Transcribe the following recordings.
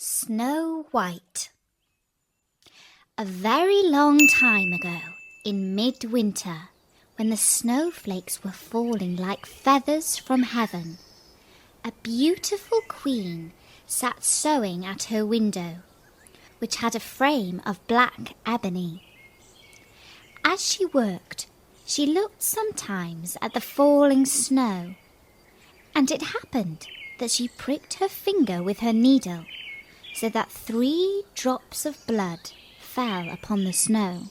Snow White. A very long time ago, in midwinter, when the snowflakes were falling like feathers from heaven, a beautiful queen sat sewing at her window, which had a frame of black ebony. As she worked, she looked sometimes at the falling snow, and it happened that she pricked her finger with her needle, so that 3 drops of blood fell upon the snow.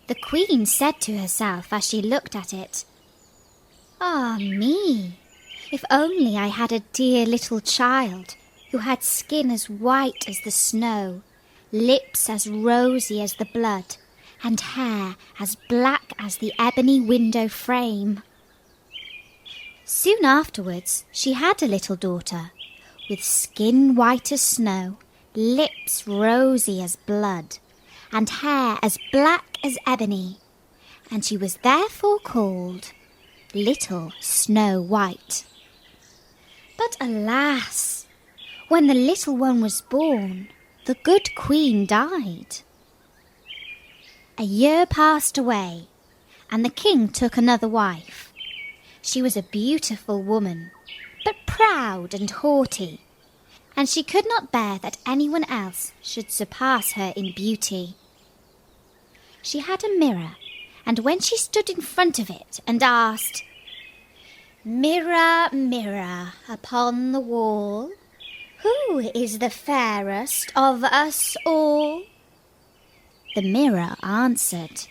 The queen said to herself as she looked at it, "Ah me! If only I had a dear little child who had skin as white as the snow, lips as rosy as the blood, and hair as black as the ebony window frame." Soon afterwards she had a little daughter, with skin white as snow, lips rosy as blood, and hair as black as ebony, and she was therefore called Little Snow White. But alas, when the little one was born, the good queen died. A year passed away, and the king took another wife. She was a beautiful woman, but proud and haughty, and she could not bear that anyone else should surpass her in beauty. She had a mirror, and when she stood in front of it and asked, "Mirror, mirror upon the wall, who is the fairest of us all?" the mirror answered,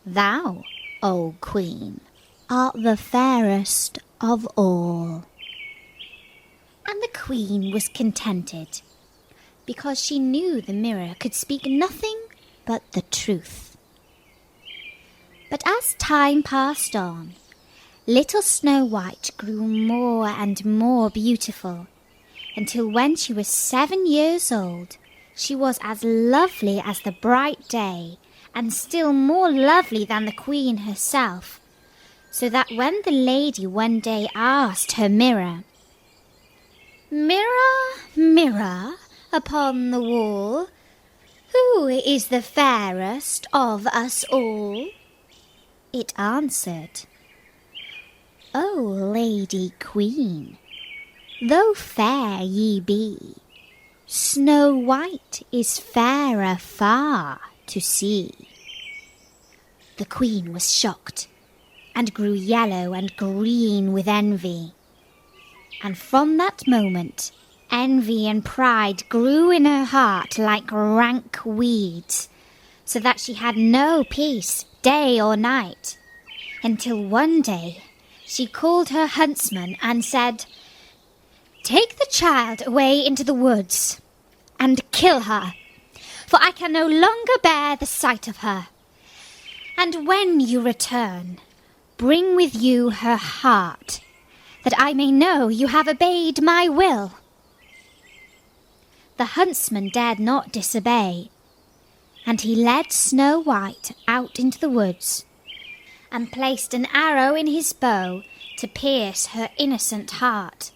"Thou, O Queen, art the fairest of all." And the queen was contented, because she knew the mirror could speak nothing but the truth. But as time passed on, little Snow White grew more and more beautiful, until when she was 7 years old, she was as lovely as the bright day, and still more lovely than the queen herself, so that when the lady one day asked her mirror, "Mirror, mirror upon the wall, who is the fairest of us all?" it answered, "O Lady Queen, though fair ye be, Snow White is fairer far to see." The queen was shocked, and grew yellow and green with envy. And from that moment, envy and pride grew in her heart like rank weeds, so that she had no peace day or night, until one day she called her huntsman and said, "Take the child away into the woods and kill her, for I can no longer bear the sight of her. And when you return, bring with you her heart, that I may know you have obeyed my will." The huntsman dared not disobey, and he led Snow White out into the woods, and placed an arrow in his bow to pierce her innocent heart.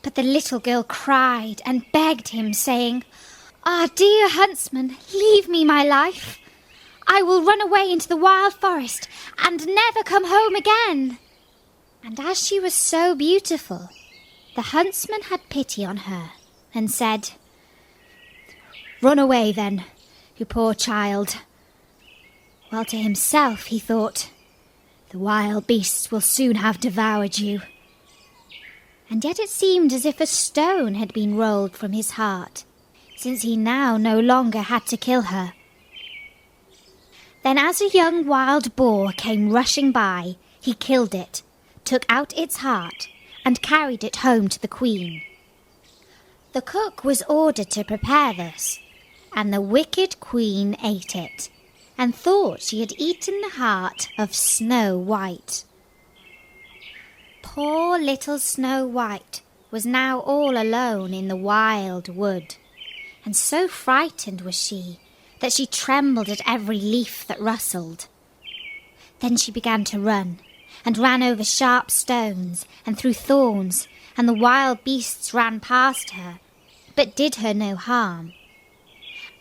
But the little girl cried and begged him, saying, "Ah, dear huntsman, leave me my life. I will run away into the wild forest and never come home again." And as she was so beautiful, the huntsman had pity on her and said, "Run away then, you poor child." While to himself he thought, "The wild beasts will soon have devoured you." And yet it seemed as if a stone had been rolled from his heart, since he now no longer had to kill her. Then as a young wild boar came rushing by, he killed it, took out its heart, and carried it home to the queen. The cook was ordered to prepare this, and the wicked queen ate it, and thought she had eaten the heart of Snow White. Poor little Snow White was now all alone in the wild wood, and so frightened was she that she trembled at every leaf that rustled. Then she began to run, and ran over sharp stones and through thorns, and the wild beasts ran past her, but did her no harm.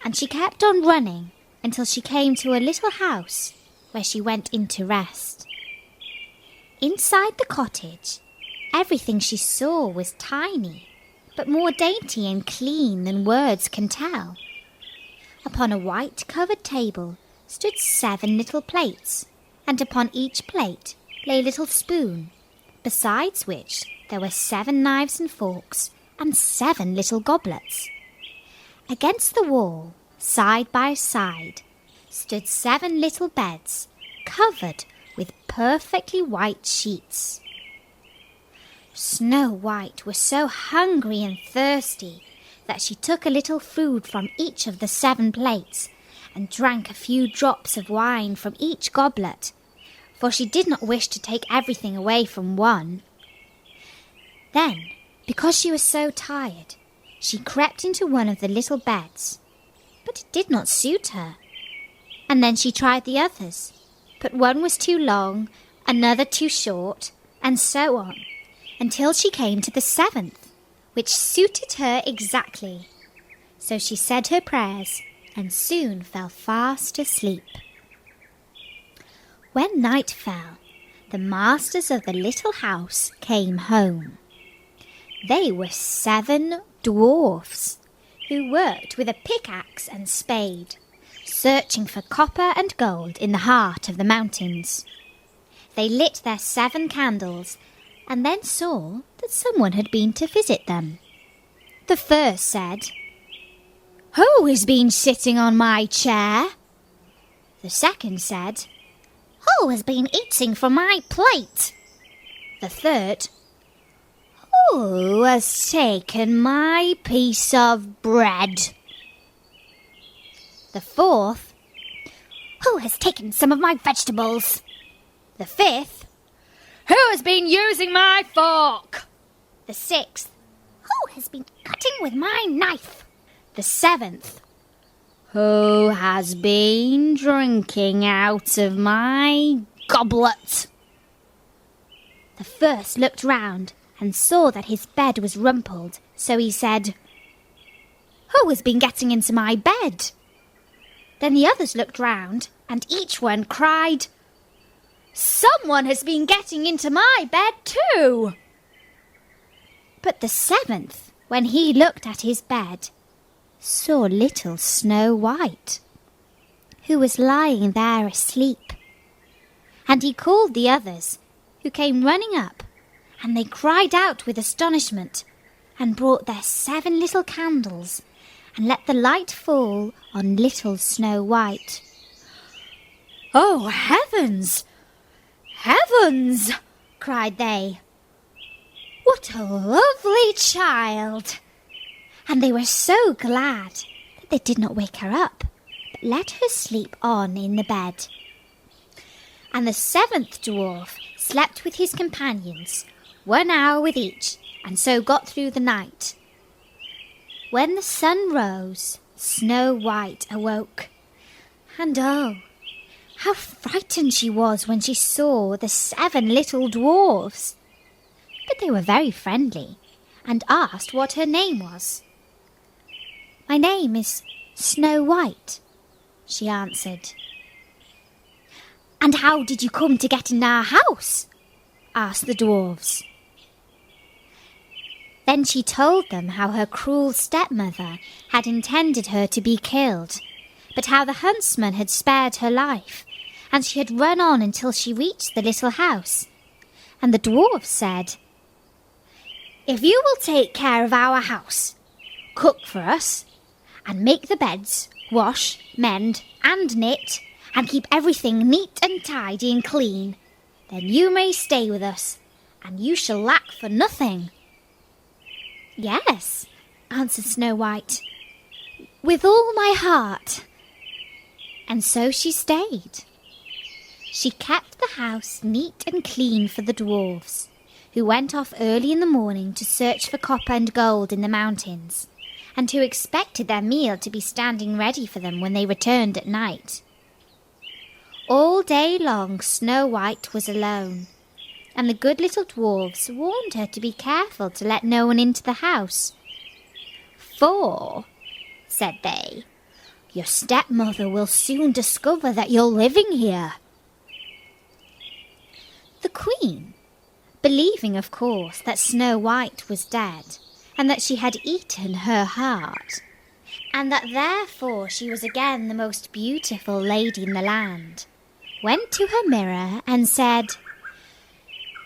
And she kept on running until she came to a little house where she went in to rest. Inside the cottage, everything she saw was tiny, but more dainty and clean than words can tell. Upon a white-covered table stood 7 little plates, and upon each plate lay a little spoon, besides which there were 7 knives and forks and 7 little goblets. Against the wall, side by side, stood 7 little beds covered with perfectly white sheets. Snow White was so hungry and thirsty that she took a little food from each of the 7 plates and drank a few drops of wine from each goblet, for she did not wish to take everything away from one. Then, because she was so tired, she crept into one of the little beds, but it did not suit her. And then she tried the others, but one was too long, another too short, and so on, until she came to the 7th, which suited her exactly. So she said her prayers and soon fell fast asleep. When night fell, the masters of the little house came home. They were 7 dwarfs who worked with a pickaxe and spade, searching for copper and gold in the heart of the mountains. They lit their 7 candles and then saw that someone had been to visit them. The first said, "Who has been sitting on my chair?" The second said, "Who has been eating from my plate?" The third, "Who has taken my piece of bread?" The fourth, "Who has taken some of my vegetables?" The fifth, "Who has been using my fork?" The sixth, "Who has been cutting with my knife?" The seventh, "Who has been drinking out of my goblet?" The first looked round and saw that his bed was rumpled, so he said, "Who has been getting into my bed?" Then the others looked round, and each one cried, "Someone has been getting into my bed too." But the 7th, when he looked at his bed, saw little Snow White, who was lying there asleep. And he called the others, who came running up, and they cried out with astonishment, and brought their 7 little candles, and let the light fall on little Snow White. "Oh, heavens! Heavens!" cried they. "What a lovely child!" And they were so glad that they did not wake her up, but let her sleep on in the bed. And the 7th dwarf slept with his companions, 1 hour with each, and so got through the night. When the sun rose, Snow White awoke, and oh, how frightened she was when she saw the 7 little dwarfs. But they were very friendly, and asked what her name was. "My name is Snow White," she answered. "And how did you come to get in our house?" asked the dwarfs. Then she told them how her cruel stepmother had intended her to be killed, but how the huntsman had spared her life, and she had run on until she reached the little house. And the dwarf said, "If you will take care of our house, cook for us, and make the beds, wash, mend, and knit, and keep everything neat and tidy and clean, then you may stay with us, and you shall lack for nothing." "Yes," answered Snow White, "with all my heart." And so she stayed. She kept the house neat and clean for the dwarfs, who went off early in the morning to search for copper and gold in the mountains, and who expected their meal to be standing ready for them when they returned at night. All day long Snow White was alone, and the good little dwarfs warned her to be careful to let no one into the house. "For," said they, "your stepmother will soon discover that you're living here." The Queen, believing, of course, that Snow White was dead, and that she had eaten her heart, and that therefore she was again the most beautiful lady in the land, went to her mirror and said,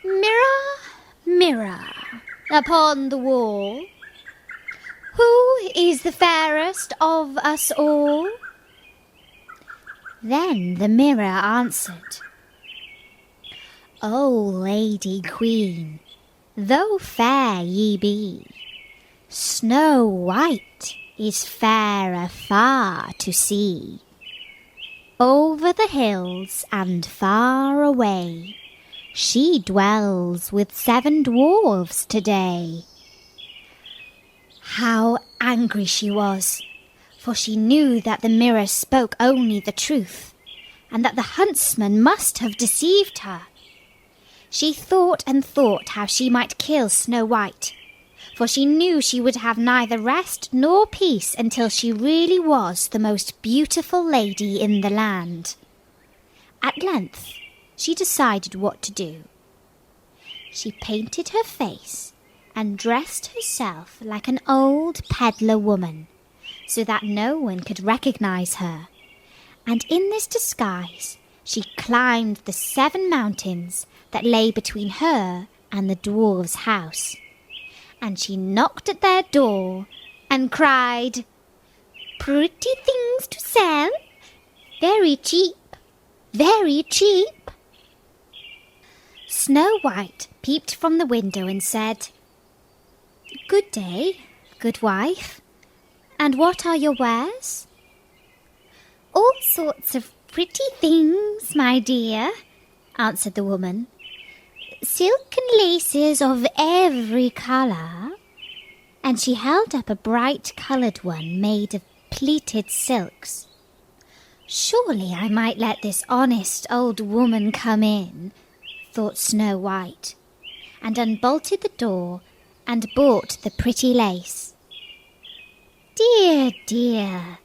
"Mirror, mirror, upon the wall, who is the fairest of us all?" Then the mirror answered, "O Lady Queen, though fair ye be, Snow White is fairer far to see. Over the hills and far away, she dwells with 7 dwarfs today." How angry she was, for she knew that the mirror spoke only the truth, and that the huntsman must have deceived her. She thought and thought how she might kill Snow White, for she knew she would have neither rest nor peace until she really was the most beautiful lady in the land. At length, she decided what to do. She painted her face and dressed herself like an old peddler woman, so that no one could recognize her, and in this disguise she climbed the 7 mountains that lay between her and the dwarf's house, and she knocked at their door and cried, "Pretty things to sell, very cheap, very cheap." Snow White peeped from the window and said, "Good day, good wife, and what are your wares?" "All sorts of pretty things, my dear," answered the woman. "Silk and laces of every colour," and she held up a bright-coloured one made of pleated silks. "Surely I might let this honest old woman come in," thought Snow White, and unbolted the door and bought the pretty lace. "Dear, dear,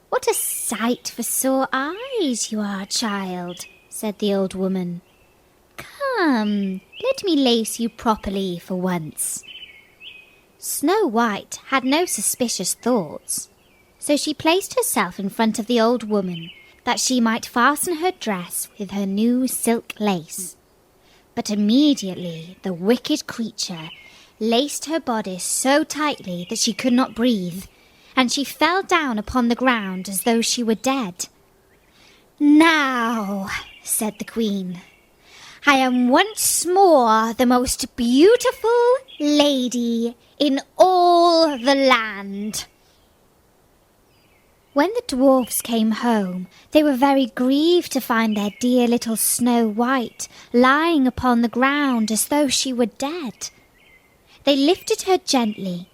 what a sight for sore eyes you are, child," said the old woman. "Come, let me lace you properly for once." Snow White had no suspicious thoughts, so she placed herself in front of the old woman that she might fasten her dress with her new silk lace. But immediately the wicked creature laced her bodice so tightly that she could not breathe, and she fell down upon the ground as though she were dead. "Now," said the Queen, "I am once more the most beautiful lady in all the land." When the dwarfs came home, they were very grieved to find their dear little Snow White lying upon the ground as though she were dead. They lifted her gently,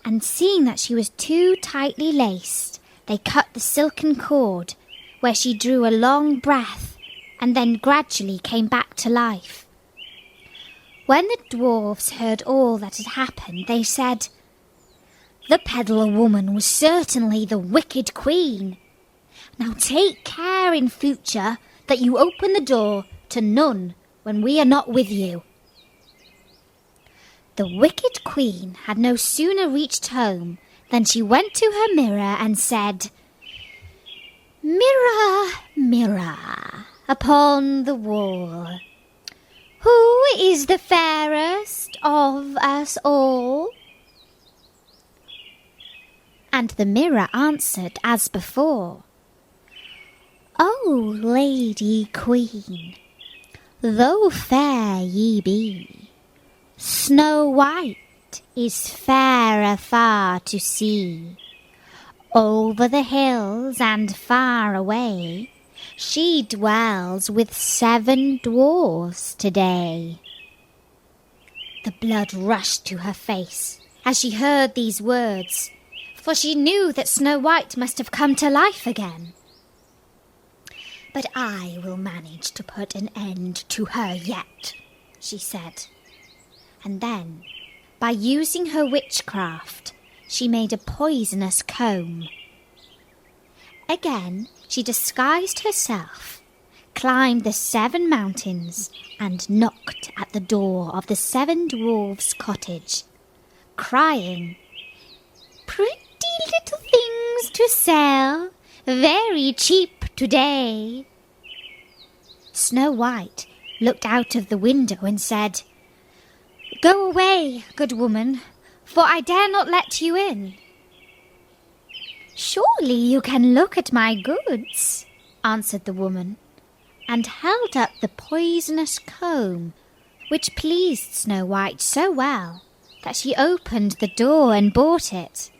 and seeing that she was too tightly laced, they cut the silken cord, where she drew a long breath, and then gradually came back to life. When the dwarfs heard all that had happened, they said, "The peddler woman was certainly the wicked queen. Now take care in future that you open the door to none when we are not with you." The wicked queen had no sooner reached home than she went to her mirror and said, "Mirror, mirror, upon the wall, who is the fairest of us all?" And the mirror answered as before, "O Lady Queen, though fair ye be, Snow White is fairer far to see. Over the hills and far away, she dwells with 7 dwarfs today." The blood rushed to her face as she heard these words, for she knew that Snow White must have come to life again. "But I will manage to put an end to her yet," she said. And then, by using her witchcraft, she made a poisonous comb. Again, she disguised herself, climbed the 7 mountains, and knocked at the door of the 7 dwarfs' cottage, crying, "Pretty little things to sell, very cheap today." Snow White looked out of the window and said, "Go away, good woman, for I dare not let you in." "Surely you can look at my goods," answered the woman, and held up the poisonous comb, which pleased Snow White so well that she opened the door and bought it.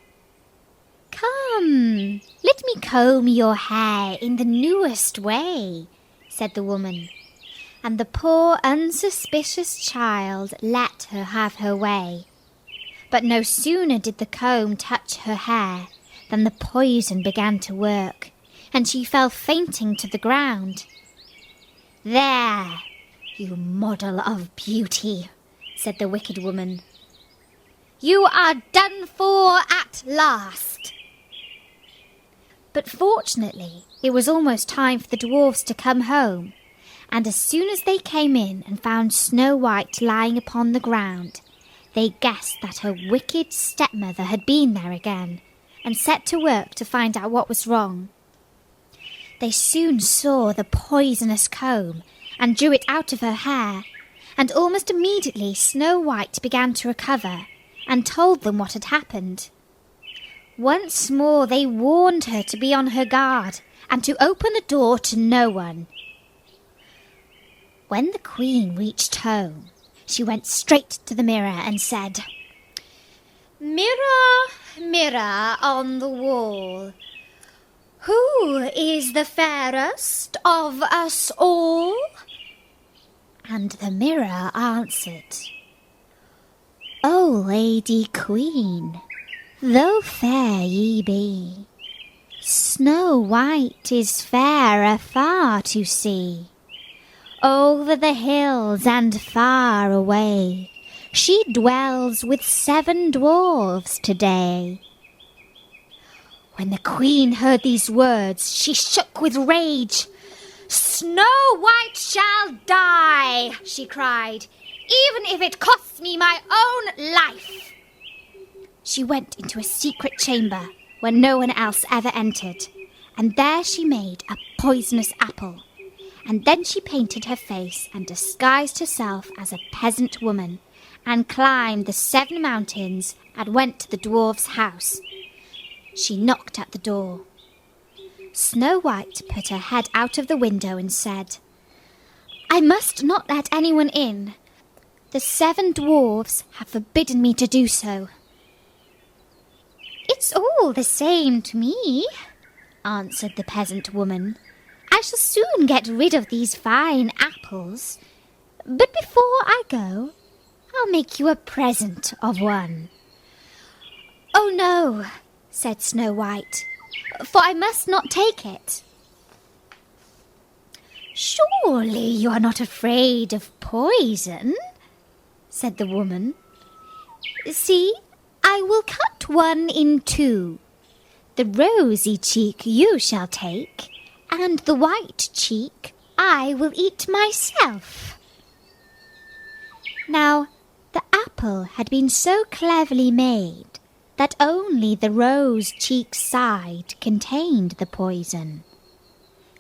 "Come, let me comb your hair in the newest way," said the woman, and the poor unsuspicious child let her have her way. But no sooner did the comb touch her hair than the poison began to work, and she fell fainting to the ground. "There, you model of beauty," said the wicked woman. "You are done for at last." But fortunately, it was almost time for the dwarfs to come home, and as soon as they came in and found Snow White lying upon the ground, they guessed that her wicked stepmother had been there again, and set to work to find out what was wrong. They soon saw the poisonous comb and drew it out of her hair, and almost immediately Snow White began to recover and told them what had happened. Once more they warned her to be on her guard and to open the door to no one. When the Queen reached home, she went straight to the mirror and said, "Mirror, mirror on the wall, who is the fairest of us all?" And the mirror answered, "O Lady Queen, though fair ye be, Snow White is fairer far to see. Over the hills and far away, she dwells with 7 dwarfs today." When the Queen heard these words, she shook with rage. "Snow White shall die," she cried, "even if it costs me my own life." She went into a secret chamber where no one else ever entered, and there she made a poisonous apple, and then she painted her face and disguised herself as a peasant woman, and climbed the 7 mountains and went to the dwarf's house. She knocked at the door. Snow White put her head out of the window and said, "I must not let anyone in. The 7 dwarfs have forbidden me to do so." "It's all the same to me," answered the peasant woman. "I shall soon get rid of these fine apples. But before I go, I'll make you a present of one." "Oh no," said Snow White, "for I must not take it." "Surely you are not afraid of poison?" said the woman. "See, I will cut one in 2. The rosy cheek you shall take, and the white cheek I will eat myself." Now, the apple had been so cleverly made that only the rose cheek side contained the poison.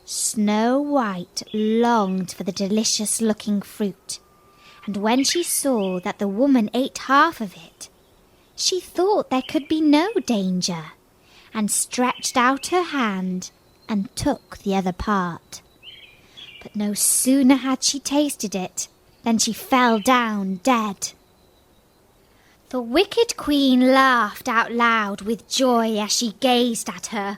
Snow White longed for the delicious-looking fruit, and when she saw that the woman ate half of it, she thought there could be no danger, and stretched out her hand and took the other part. But no sooner had she tasted it than she fell down dead. The wicked Queen laughed out loud with joy as she gazed at her.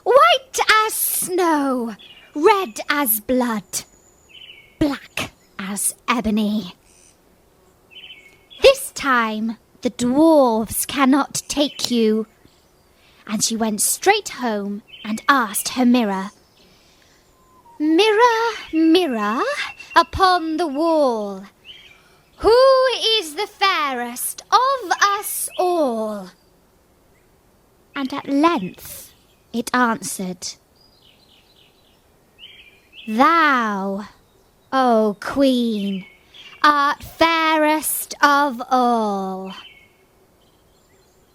"White as snow, red as blood, black as ebony. This time the dwarfs cannot take you." And she went straight home and asked her mirror, "Mirror, mirror upon the wall, who is the fairest of us all?" And at length it answered, "Thou, O Queen, art fairest of all."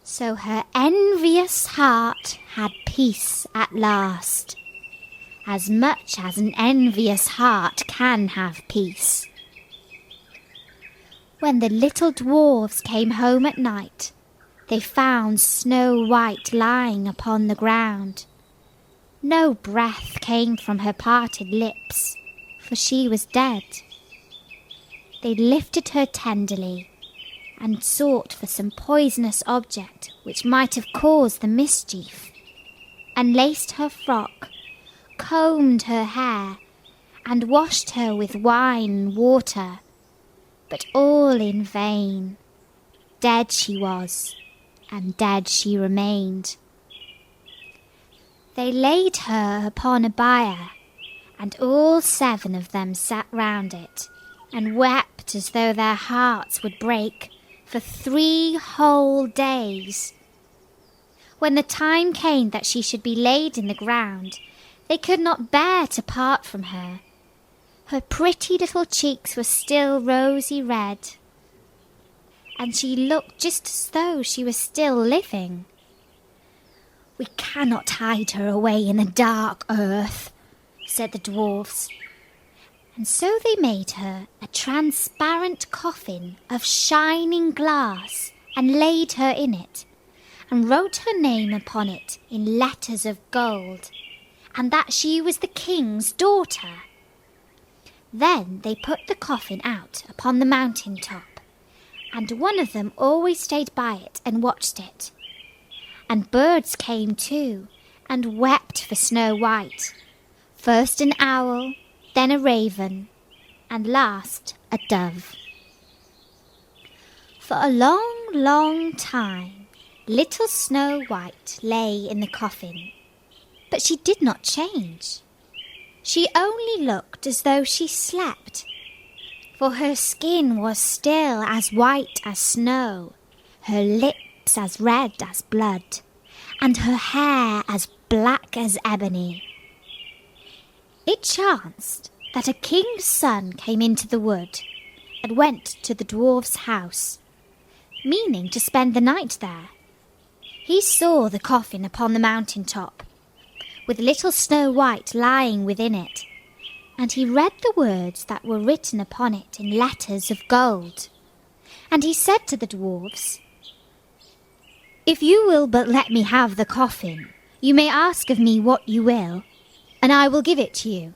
So her envious heart had peace at last, as much as an envious heart can have peace. When the little dwarfs came home at night, they found Snow White lying upon the ground. No breath came from her parted lips, for she was dead. They lifted her tenderly and sought for some poisonous object which might have caused the mischief, and laced her frock, combed her hair, and washed her with wine and water, but all in vain. Dead she was, and dead she remained. They laid her upon a bier, and all 7 of them sat round it, and wept as though their hearts would break, for 3 whole days. When the time came that she should be laid in the ground, they could not bear to part from her. Her pretty little cheeks were still rosy red, and she looked just as though she was still living. "We cannot hide her away in the dark earth," said the dwarfs. And so they made her a transparent coffin of shining glass, and laid her in it, and wrote her name upon it in letters of gold, and that she was the king's daughter. Then they put the coffin out upon the mountain top, and one of them always stayed by it and watched it. And birds came too, and wept for Snow White, first an owl, then a raven, and last a dove. For a long, long time, little Snow White lay in the coffin, but she did not change. She only looked as though she slept, for her skin was still as white as snow, her lips as red as blood, and her hair as black as ebony. It chanced that a king's son came into the wood, and went to the dwarf's house, meaning to spend the night there. He saw the coffin upon the mountain top, with little Snow White lying within it, and he read the words that were written upon it in letters of gold. And he said to the dwarfs, "If you will but let me have the coffin, you may ask of me what you will, and I will give it to you."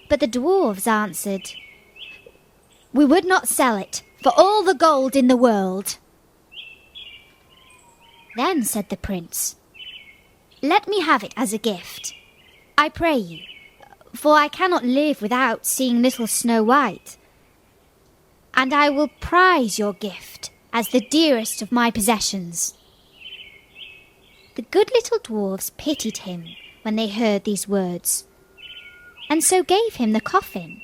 But the dwarfs answered, "We would not sell it for all the gold in the world." Then said the prince, "Let me have it as a gift, I pray you, for I cannot live without seeing little Snow White, and I will prize your gift as the dearest of my possessions." The good little dwarfs pitied him when they heard these words, and so gave him the coffin.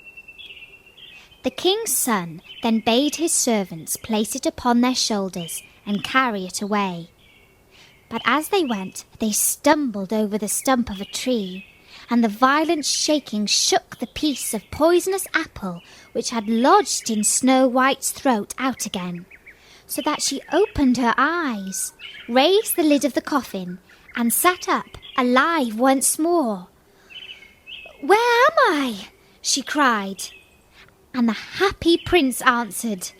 The king's son then bade his servants place it upon their shoulders and carry it away. But as they went, they stumbled over the stump of a tree, and the violent shaking shook the piece of poisonous apple which had lodged in Snow White's throat out again, so that she opened her eyes, raised the lid of the coffin, and sat up, alive once more. "Where am I?" she cried. And the happy prince answered,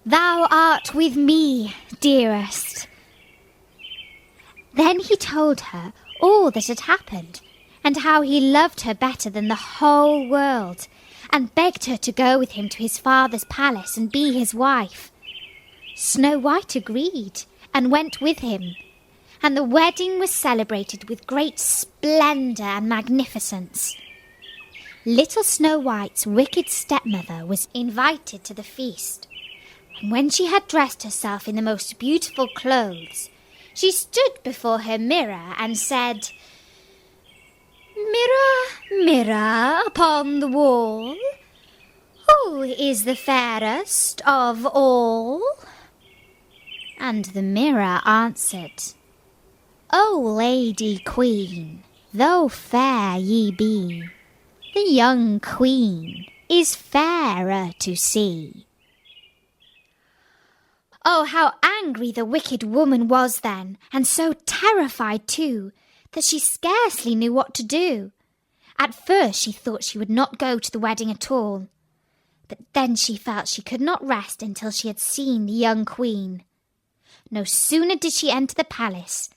"Thou art with me, dearest." Then he told her all that had happened, and how he loved her better than the whole world, and begged her to go with him to his father's palace and be his wife. Snow White agreed and went with him, and the wedding was celebrated with great splendour and magnificence. Little Snow White's wicked stepmother was invited to the feast, and when she had dressed herself in the most beautiful clothes, she stood before her mirror and said, Mirror, mirror upon the wall, who is the fairest of all? And the mirror answered, O Lady Queen, though fair ye be, the young queen is fairer to see. Oh, how angry the wicked woman was then, and so terrified too, that she scarcely knew what to do. At first she thought she would not go to the wedding at all, but then she felt she could not rest until she had seen the young queen. No sooner did she enter the palace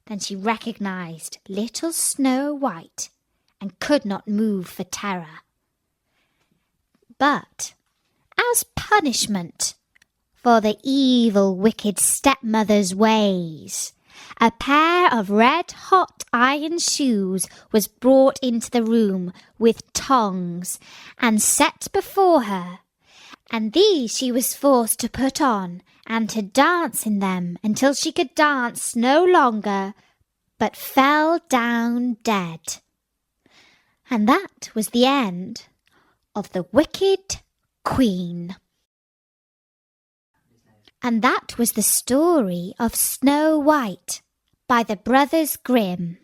than she recognised little Snow White and could not move for terror. But as punishment for the evil, wicked stepmother's ways, a pair of red-hot iron shoes was brought into the room with tongs and set before her, and these she was forced to put on and to dance in them until she could dance no longer, but fell down dead. And that was the end of the wicked queen. And that was the story of Snow White by the brothers Grimm.